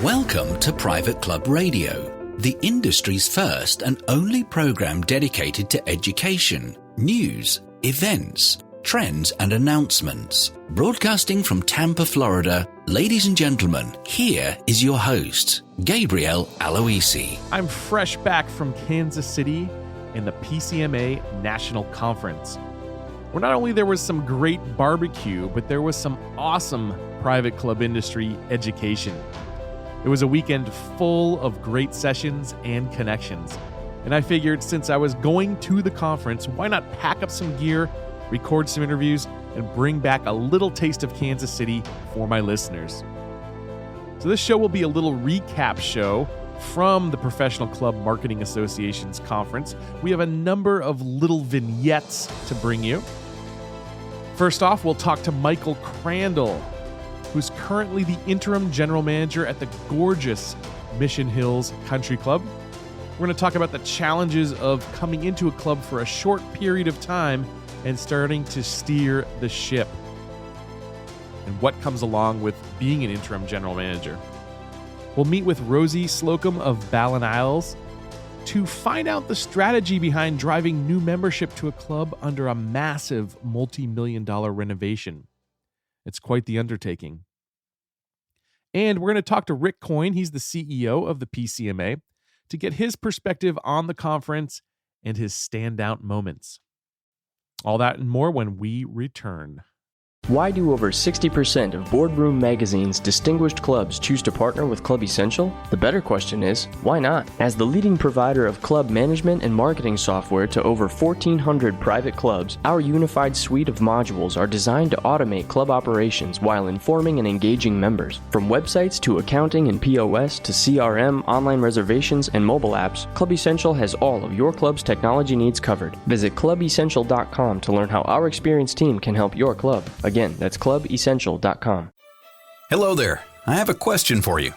Welcome to Private Club Radio, the industry's first and only program dedicated to education, news, events, trends and announcements. Broadcasting from Tampa, Florida, ladies and gentlemen, here is your host, Gabriel Aloisi. I'm fresh back from Kansas City in the PCMA National Conference, where not only there was some great barbecue, but there was some awesome private club industry education. It was a weekend full of great sessions and connections. And I figured since I was going to the conference, why not pack up some gear, record some interviews, and bring back a little taste of Kansas City for my listeners. So this show will be a little recap show from the Professional Club Marketing Association's conference. We have a number of little vignettes to bring you. First off, we'll talk to Michael Crandall, who's currently the interim general manager at the gorgeous Mission Hills Country Club. We're going to talk about the challenges of coming into a club for a short period of time and starting to steer the ship, and what comes along with being an interim general manager. We'll meet with Rosie Slocum of Ballin Isles to find out the strategy behind driving new membership to a club under a massive multi-million-dollar renovation. It's quite the undertaking. And we're going to talk to Rick Coyne, he's the CEO of the PCMA, to get his perspective on the conference and his standout moments. All that and more when we return. Why do over 60% of Boardroom Magazine's distinguished clubs choose to partner with Club Essential? The better question is, why not? As the leading provider of club management and marketing software to over 1,400 private clubs, our unified suite of modules are designed to automate club operations while informing and engaging members. From websites to accounting and POS to CRM, online reservations, and mobile apps, Club Essential has all of your club's technology needs covered. Visit clubessential.com to learn how our experienced team can help your club. Again, that's clubessential.com. Hello there. I have a question for you.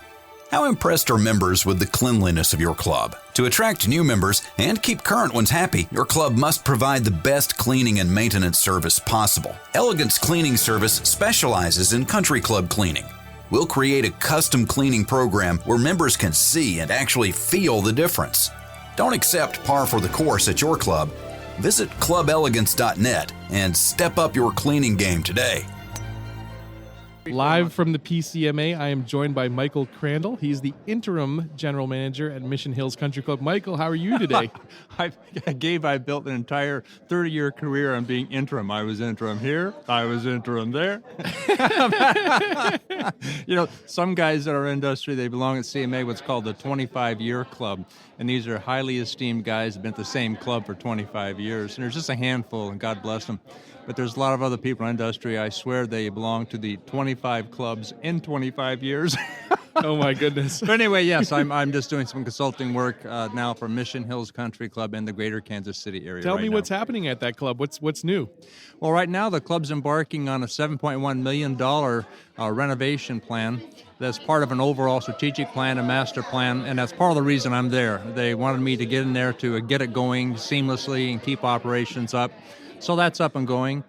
How impressed are members with the cleanliness of your club? To attract new members and keep current ones happy, your club must provide the best cleaning and maintenance service possible. Elegance Cleaning Service specializes in country club cleaning. We'll create a custom cleaning program where members can see and actually feel the difference. Don't accept par for the course at your club. Visit clubelegance.net and step up your cleaning game today. Live from the PCMA, I am joined by Michael Crandall. He's the interim general manager at Mission Hills Country Club. Michael, how are you today? Gabe, I built an entire 30-year career on being interim. I was interim here. I was interim there. Some guys in our industry, they belong at CMA, what's called the 25-year club. And these are highly esteemed guys who have been at the same club for 25 years. And there's just a handful, and God bless them. But there's a lot of other people in the industry, I swear they belong to the 25 clubs in 25 years. Oh, my goodness. But anyway, yes, I'm just doing some consulting work now for Mission Hills Country Club in the greater Kansas City area. Tell me now. What's happening at that club. What's new? Well, right now the club's embarking on a $7.1 million renovation plan. That's part of an overall strategic plan, a master plan, and that's part of the reason I'm there. They wanted me to get in there to get it going seamlessly and keep operations up. So that's up and going.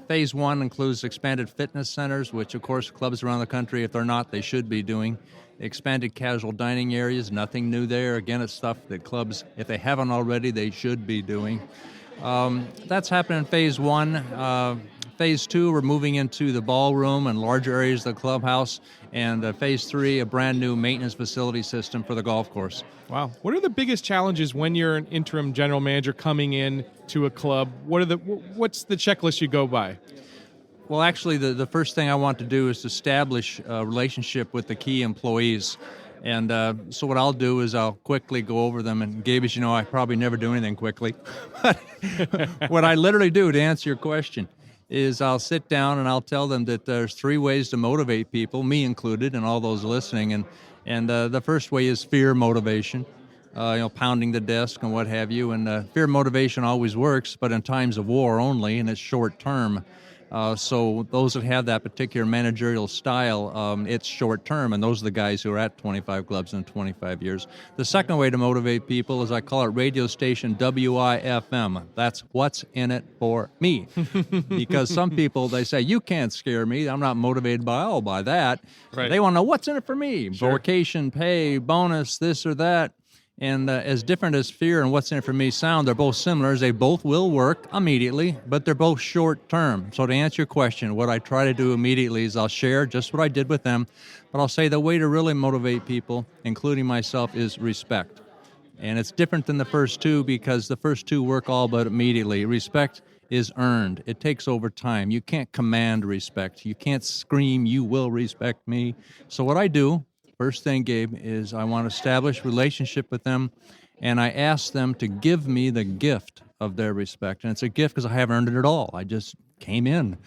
Phase one includes expanded fitness centers, which, of course, clubs around the country, if they're not, they should be doing. Expanded casual dining areas, nothing new there. Again, it's stuff that clubs, if they haven't already, they should be doing. That's happening in phase one. Phase two, we're moving into the ballroom and larger areas of the clubhouse. And phase three, a brand new maintenance facility system for the golf course. Wow. What are the biggest challenges when you're an interim general manager coming in to a club? What's the checklist you go by? Well, actually, the first thing I want to do is establish a relationship with the key employees. And so what I'll do is I'll quickly go over them. And Gabe, as you know, I probably never do anything quickly. But what I literally do, to answer your question, is I'll sit down and I'll tell them that there's 3 ways to motivate people, me included, and all those listening. And the first way is fear motivation, pounding the desk and what have you. And fear motivation always works, but in times of war only, and it's short term. So those that have that particular managerial style, it's short term, and those are the guys who are at 25 clubs in 25 years. The second way to motivate people is I call it radio station WIFM. That's what's in it for me. Because some people, they say, you can't scare me. I'm not motivated by that. Right. They want to know what's in it for me. Sure. Vacation, pay, bonus, this or that. And as different as fear and what's in it for me sound, they're both similar. They both will work immediately, but they're both short term. So to answer your question, what I try to do immediately is I'll share just what I did with them, but I'll say the way to really motivate people, including myself, is respect. And it's different than the first two because the first two work all but immediately. Respect is earned. It takes over time. You can't command respect. You can't scream, you will respect me. So what I do, first thing, Gabe, is I want to establish relationship with them, and I ask them to give me the gift of their respect. And it's a gift because I haven't earned it at all. I just came in.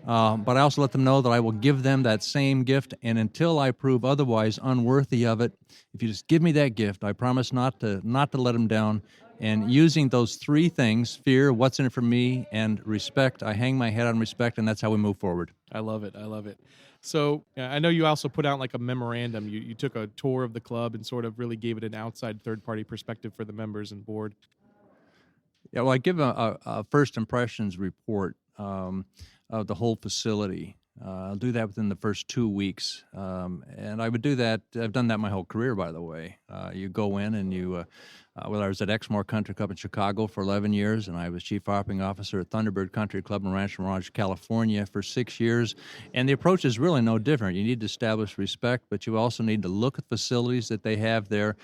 But I also let them know that I will give them that same gift, and until I prove otherwise unworthy of it, if you just give me that gift, I promise not to let them down. And using those three things, fear, what's in it for me, and respect, I hang my head on respect, and that's how we move forward. I love it. I love it. So I know you also put out like a memorandum. You took a tour of the club and sort of really gave it an outside third-party perspective for the members and board. Yeah, well, I give a first impressions report of the whole facility. I'll do that within the first 2 weeks. And I would do that. I've done that my whole career, by the way. You go in and you, well, I was at Exmoor Country Club in Chicago for 11 years, and I was chief operating officer at Thunderbird Country Club in Rancho Mirage, California for 6 years. And the approach is really no different. You need to establish respect, but you also need to look at facilities that they have there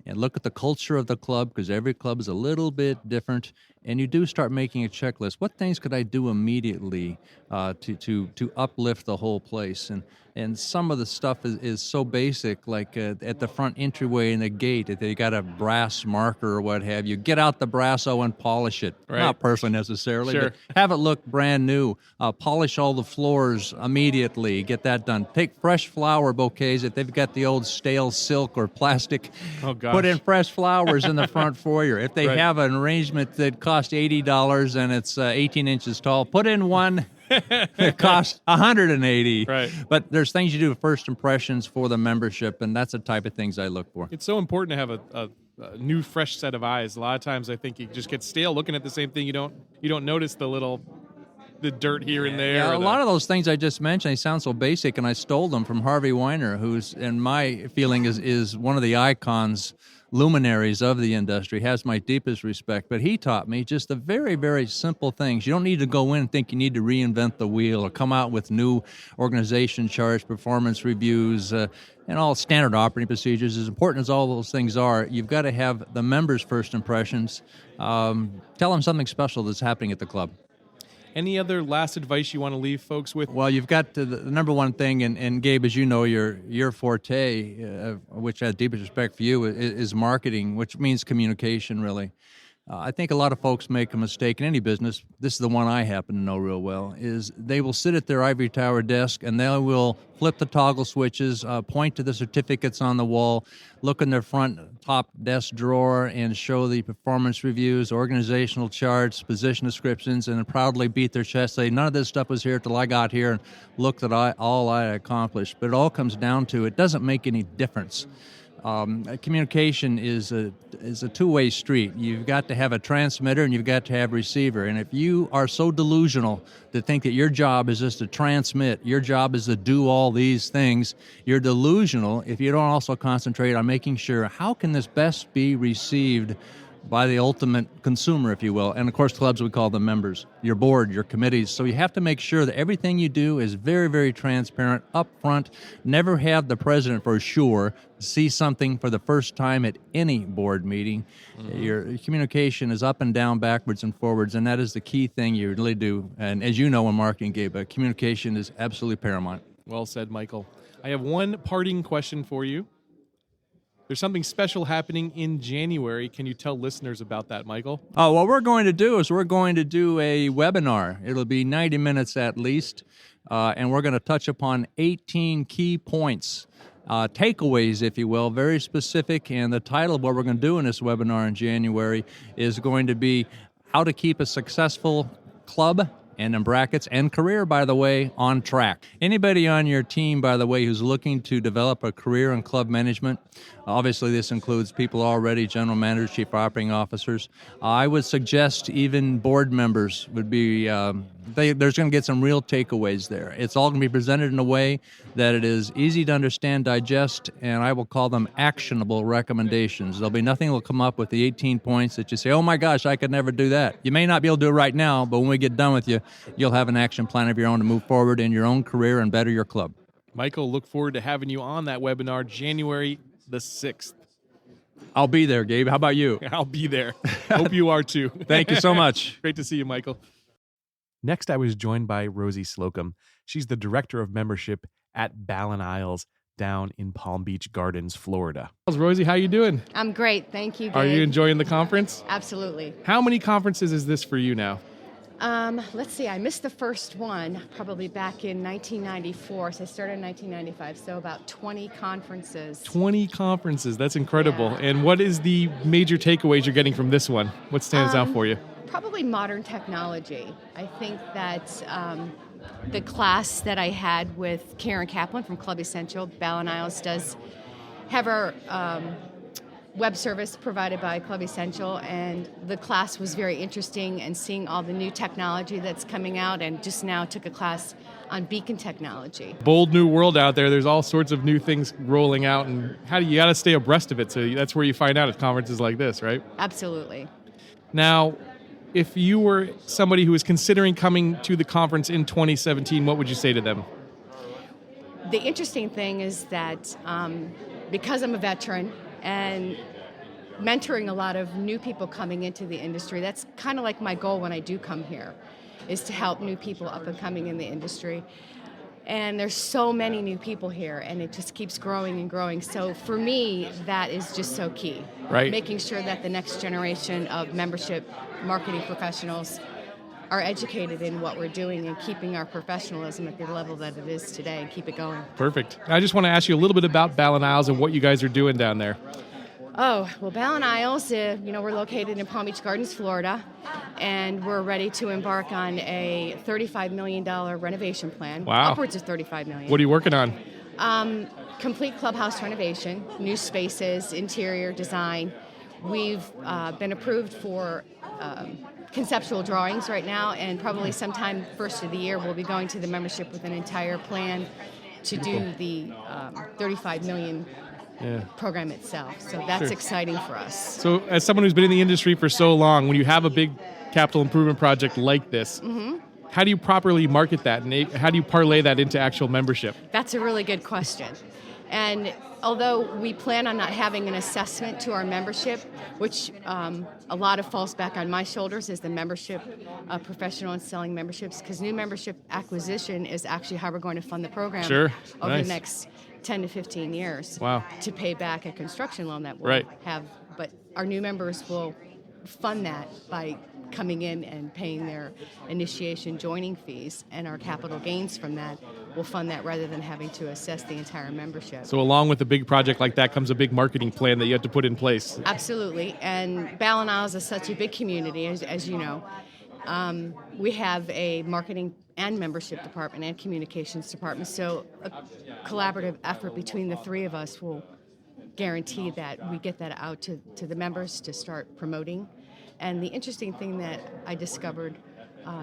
and look at the culture of the club, because every club is a little bit different. And you do start making a checklist. What things could I do immediately to uplift the whole place? And some of the stuff is so basic, like at the front entryway in the gate, that you got a brass marker or what have you. Get out the brasso and polish it. Right. Not personally necessarily, Sure. but have it look brand new. Polish all the floors immediately. Get that done. Take fresh flower bouquets. If they've got the old stale silk or plastic, Oh, gosh. put in fresh flowers in the front foyer. If they Right. have an arrangement that costs $80 and it's 18 inches tall, put in one that costs $180. Right. But there's things you do with first impressions for the membership, and that's the type of things I look for. It's so important to have a new, fresh set of eyes. A lot of times I think you just get stale looking at the same thing. You don't notice the dirt here and there. Yeah, a lot of those things I just mentioned, they sound so basic, and I stole them from Harvey Weiner, who's, in my feeling, is one of the icons, luminaries of the industry, has my deepest respect. But he taught me just the very, very simple things. You don't need to go in and think you need to reinvent the wheel or come out with new organization charts, performance reviews, and all standard operating procedures. As important as all those things are, you've got to have the members' first impressions. Tell them something special that's happening at the club. Any other last advice you want to leave folks with? Well, you've got the number one thing, and Gabe, as you know, your forte, which I have deepest respect for you, is marketing, which means communication, really. I think a lot of folks make a mistake in any business. This is the one I happen to know real well, is they will sit at their ivory tower desk and they will flip the toggle switches, point to the certificates on the wall, look in their front top desk drawer and show the performance reviews, organizational charts, position descriptions, and proudly beat their chest, say, none of this stuff was here till I got here, and look at all I accomplished. But it all comes down to, it doesn't make any difference. Communication is a two-way street. You've got to have a transmitter and you've got to have a receiver. And if you are so delusional to think that your job is just to transmit, your job is to do all these things, you're delusional if you don't also concentrate on making sure, how can this best be received by the ultimate consumer, if you will. And of course, clubs, we call them members, your board, your committees. So you have to make sure that everything you do is very, very transparent, upfront. Never have the president, for sure, see something for the first time at any board meeting. Mm-hmm. Your communication is up and down, backwards and forwards, and that is the key thing you really do. And as you know in marketing, Gabe, communication is absolutely paramount. Well said, Michael. I have one parting question for you. There's something special happening in January. Can you tell listeners about that, Michael? Oh, what we're going to do is we're going to do a webinar. It'll be 90 minutes at least, and we're going to touch upon 18 key points, takeaways, if you will, very specific. And the title of what we're going to do in this webinar in January is going to be How to Keep a Successful Club and in brackets, and career, by the way, on track. Anybody on your team, by the way, who's looking to develop a career in club management, obviously this includes people already, general managers, chief operating officers. I would suggest even board members would be, there's going to get some real takeaways there. It's all going to be presented in a way that it is easy to understand, digest, and I will call them actionable recommendations. There'll be nothing that will come up with the 18 points that you say, oh my gosh, I could never do that. You may not be able to do it right now, but when we get done with you, you'll have an action plan of your own to move forward in your own career and better your club. Michael, look forward to having you on that webinar January the 6th. I'll be there, Gabe. How about you? I'll be there. Hope you are too. Thank you so much. Great to see you, Michael. Next, I was joined by Rosie Slocum. She's the Director of Membership at Ballin Isles down in Palm Beach Gardens, Florida. Rosie, how you doing? I'm great. Thank you, Gabe. Are you enjoying the conference? Absolutely. How many conferences is this for you now? Let's see. I missed the first one probably back in 1994. So I started in 1995. So about 20 conferences. 20 conferences. That's incredible. Yeah. And what is the major takeaways you're getting from this one? What stands out for you? Probably modern technology. I think that the class that I had with Karen Kaplan from Club Essential, Ballin Isles, does have our web service provided by Club Essential, and the class was very interesting, and seeing all the new technology that's coming out, and just now took a class on beacon technology. Bold new world out there. There's all sorts of new things rolling out, and you got to stay abreast of it. So that's where you find out at conferences like this, right? Absolutely. Now, if you were somebody who was considering coming to the conference in 2017, what would you say to them? The interesting thing is that because I'm a veteran and mentoring a lot of new people coming into the industry, that's kind of like my goal when I do come here, is to help new people up and coming in the industry. And there's so many new people here, and it just keeps growing and growing. So for me, that is just so key. Right. Making sure that the next generation of membership marketing professionals are educated in what we're doing and keeping our professionalism at the level that it is today and keep it going. Perfect. I just want to ask you a little bit about Ballin Isles and what you guys are doing down there. Oh, well, Ballin Isles, we're located in Palm Beach Gardens, Florida, and we're ready to embark on a $35 million renovation plan. Wow. Upwards of $35 million. What are you working on? Complete clubhouse renovation, new spaces, interior design. We've been approved for conceptual drawings right now, and probably sometime first of the year we'll be going to the membership with an entire plan to do the $35 million program itself. So that's exciting for us. So as someone who's been in the industry for so long, when you have a big capital improvement project like this, how do you properly market that, and how do you parlay that into actual membership? That's a really good question. And although we plan on not having an assessment to our membership, which a lot of falls back on my shoulders as the membership professional in selling memberships, because new membership acquisition is actually how we're going to fund the program over the next 10 to 15 years to pay back a construction loan that we'll have. But our new members will fund that by coming in and paying their initiation joining fees, and our capital gains from that will fund that rather than having to assess the entire membership. So along with a big project like that comes a big marketing plan that you have to put in place. Absolutely. And Ballin Isles is such a big community, as you know. We have a marketing and membership department and communications department, so a collaborative effort between the three of us will guarantee that we get that out to the members to start promoting. And the interesting thing that I discovered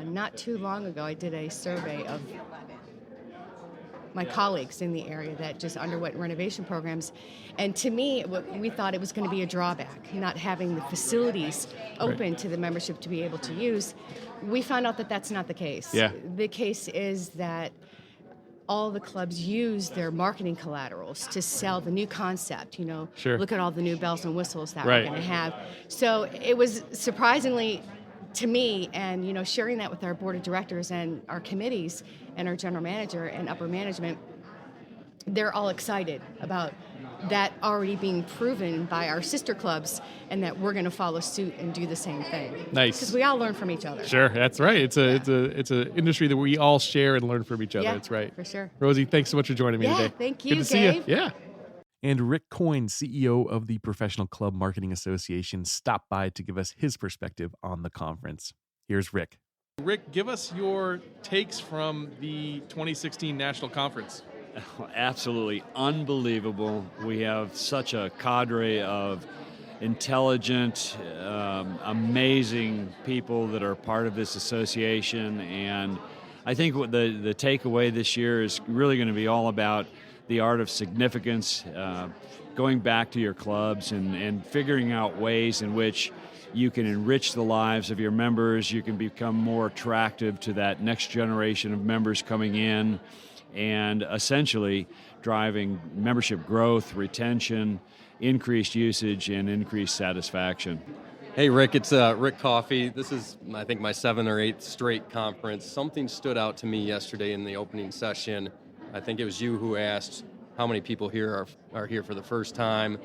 not too long ago, I did a survey of my colleagues in the area that just underwent renovation programs. And to me, we thought it was going to be a drawback, not having the facilities open to the membership to be able to use. We found out that that's not the case. Yeah. The case is that all the clubs use their marketing collaterals to sell the new concept, Look at all the new bells and whistles that we're going to have. So it was surprisingly to me, and sharing that with our board of directors and our committees and our general manager and upper management, they're all excited about that already being proven by our sister clubs, and that we're going to follow suit and do the same thing. Nice. Because we all learn from each other. Sure, that's right. It's a industry that we all share and learn from each other. That's right. For sure. Rosie, thanks so much for joining me today. Thank you, Good to see you. Yeah. And Rick Coyne, CEO of the Professional Club Marketing Association, stopped by to give us his perspective on the conference. Here's Rick. Rick, give us your takes from the 2016 National Conference. Absolutely unbelievable. We have such a cadre of intelligent, amazing people that are part of this association, and I think what the takeaway this year is really going to be all about the art of significance, going back to your clubs and figuring out ways in which you can enrich the lives of your members, you can become more attractive to that next generation of members coming in, and essentially driving membership growth, retention, increased usage, and increased satisfaction. Hey Rick, it's Rick Coffey. This is, I think, my 7th or 8th straight conference. Something stood out to me yesterday in the opening session. I think it was you who asked how many people here are here for the first time.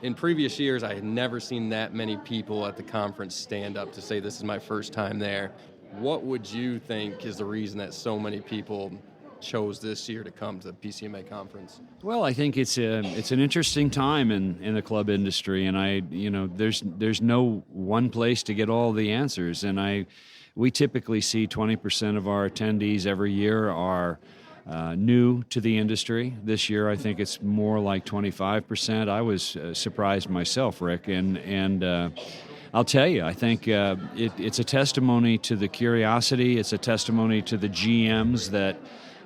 In previous years, I had never seen that many people at the conference stand up to say this is my first time there. What would you think is the reason that so many people chose this year to come to the PCMA conference? Well, I think it's an interesting time in the club industry, and there's no one place to get all the answers, and we typically see 20% of our attendees every year are new to the industry. This year, I think it's more like 25%. I was surprised myself, Rick, and I'll tell you, I think it's a testimony to the curiosity. It's a testimony to the GMs that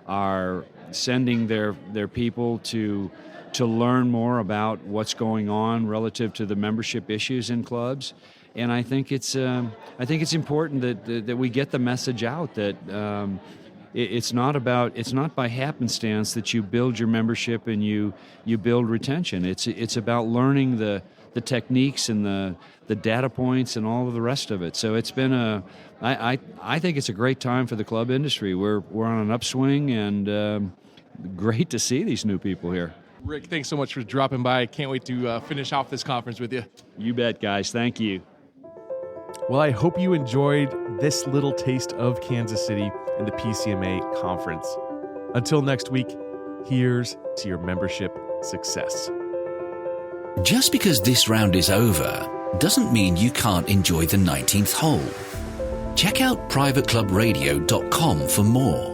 are sending their people to learn more about what's going on relative to the membership issues in clubs. And I think it's important that we get the message out that it's not by happenstance that you build your membership and you build retention. It's about learning the techniques and the data points and all of the rest of it. So it's been I think it's a great time for the club industry. We're on an upswing, and great to see these new people here. Rick, thanks so much for dropping by. I can't wait to finish off this conference with you. You bet, guys. Thank you. Well, I hope you enjoyed this little taste of Kansas City and the PCMA conference. Until next week, here's to your membership success. Just because this round is over doesn't mean you can't enjoy the 19th hole. Check out privateclubradio.com for more.